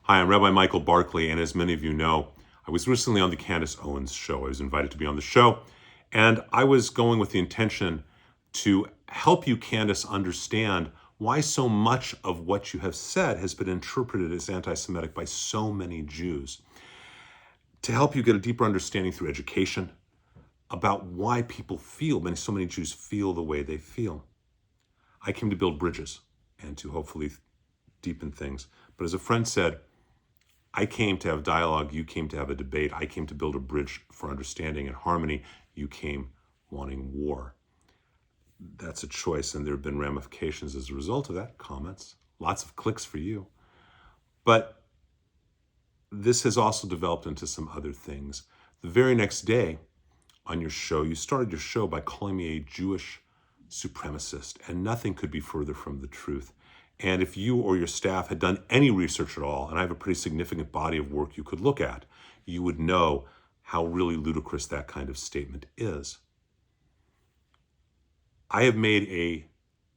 Hi, I'm Rabbi Michael Barkley, and as many of you know, I was recently on the Candace Owens show. I was invited to be on the show, and I was going with the intention to help you, Candace, understand why so much of what you have said has been interpreted as anti-Semitic by so many Jews. To help you get a deeper understanding through education about why people feel, so many Jews feel the way they feel. I came to build bridges and to hopefully deepen things. But as a friend said, I came to have dialogue, you came to have a debate. I came to build a bridge for understanding and harmony. You came wanting war. That's a choice, and there have been ramifications as a result of that. Comments, lots of clicks for you. But this has also developed into some other things. The very next day on your show, you started your show by calling me a Jewish supremacist, and nothing could be further from the truth. And if you or your staff had done any research at all, and I have a pretty significant body of work you could look at, you would know how really ludicrous that kind of statement is. I have made a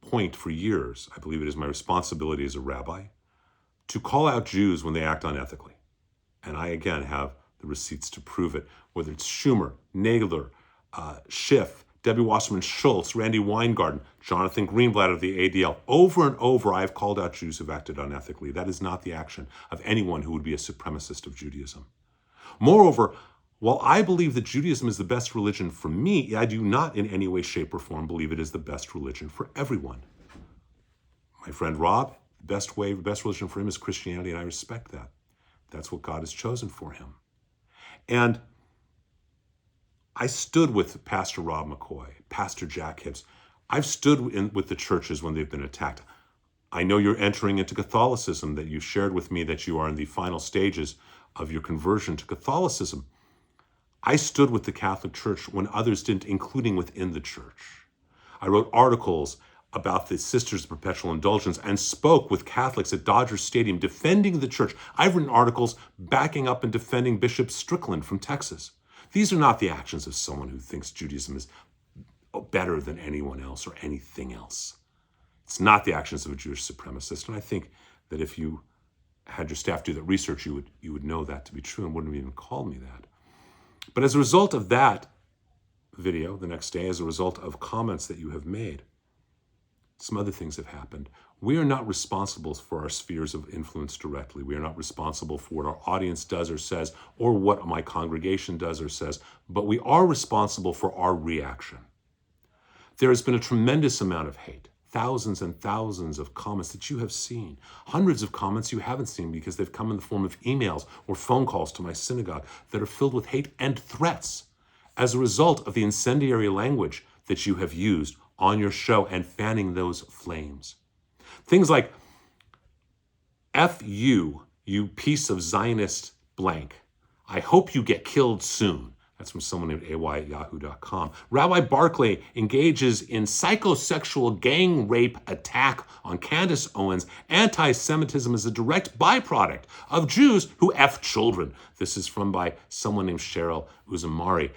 point for years, I believe it is my responsibility as a rabbi, to call out Jews when they act unethically. And I, again, have the receipts to prove it, whether it's Schumer, Nagler, Schiff, Debbie Wasserman Schultz, Randy Weingarten, Jonathan Greenblatt of the ADL. Over and over, I have called out Jews who've acted unethically. That is not the action of anyone who would be a supremacist of Judaism. Moreover, while I believe that Judaism is the best religion for me, I do not in any way, shape, or form believe it is the best religion for everyone. My friend Rob, the best religion for him is Christianity, and I respect that. That's what God has chosen for him. And I stood with Pastor Rob McCoy, Pastor Jack Hibbs. I've stood with the churches when they've been attacked. I know you're entering into Catholicism, that you shared with me that you are in the final stages of your conversion to Catholicism. I stood with the Catholic Church when others didn't, including within the church. I wrote articles about the Sisters of Perpetual Indulgence and spoke with Catholics at Dodger Stadium defending the church. I've written articles backing up and defending Bishop Strickland from Texas. These are not the actions of someone who thinks Judaism is better than anyone else or anything else. It's not the actions of a Jewish supremacist. And I think that if you had your staff do that research, you would know that to be true and wouldn't have even called me that. But as a result of that video the next day, as a result of comments that you have made, some other things have happened. We are not responsible for our spheres of influence directly. We are not responsible for what our audience does or says, or what my congregation does or says, but we are responsible for our reaction. There has been a tremendous amount of hate, thousands and thousands of comments that you have seen, hundreds of comments you haven't seen because they've come in the form of emails or phone calls to my synagogue that are filled with hate and threats as a result of the incendiary language that you have used on your show and fanning those flames. Things like, F you, you piece of Zionist blank. I hope you get killed soon. That's from someone named ay@yahoo.com. Rabbi Barkley engages in psychosexual gang rape attack on Candace Owens. Anti-Semitism is a direct byproduct of Jews who F children. This is by someone named Cheryl Uzumari.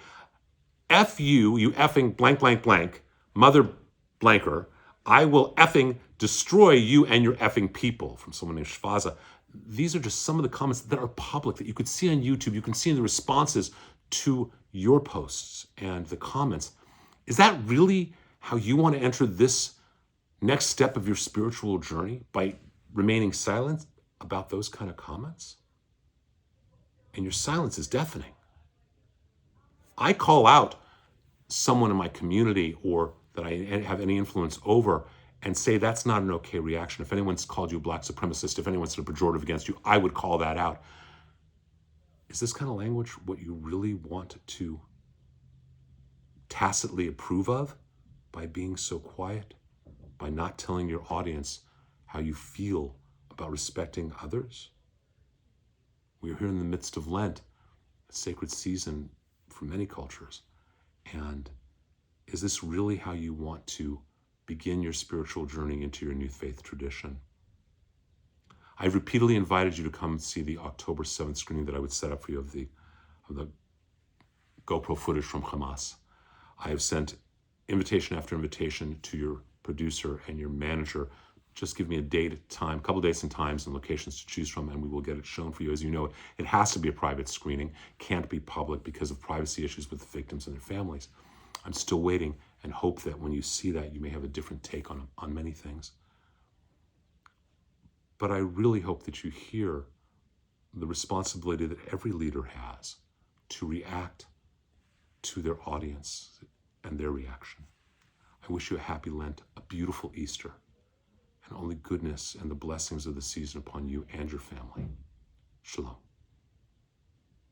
F you, you effing blank, blank, blank. Mother blanker, I will effing destroy you and your effing people, from someone named Shvaza. These are just some of the comments that are public that you could see on YouTube. You can see in the responses to your posts and the comments. Is that really how you want to enter this next step of your spiritual journey, by remaining silent about those kind of comments? And your silence is deafening. I call out someone in my community or that I have any influence over and say that's not an okay reaction. If anyone's called you a black supremacist, if anyone's said a pejorative against you, I would call that out. Is this kind of language what you really want to tacitly approve of by being so quiet, by not telling your audience how you feel about respecting others? We are here in the midst of Lent, a sacred season for many cultures. And is this really how you want to begin your spiritual journey into your new faith tradition? I've repeatedly invited you to come see the October 7th screening that I would set up for you of the GoPro footage from Hamas. I have sent invitation after invitation to your producer and your manager Just give me a date, time, a couple dates and times and locations to choose from, and we will get it shown for you. As you know, it has to be a private screening, can't be public because of privacy issues with the victims and their families. I'm still waiting and hope that when you see that, you may have a different take on many things. But I really hope that you hear the responsibility that every leader has to react to their audience and their reaction. I wish you a happy Lent, a beautiful Easter, and only goodness and the blessings of the season upon you and your family. Shalom.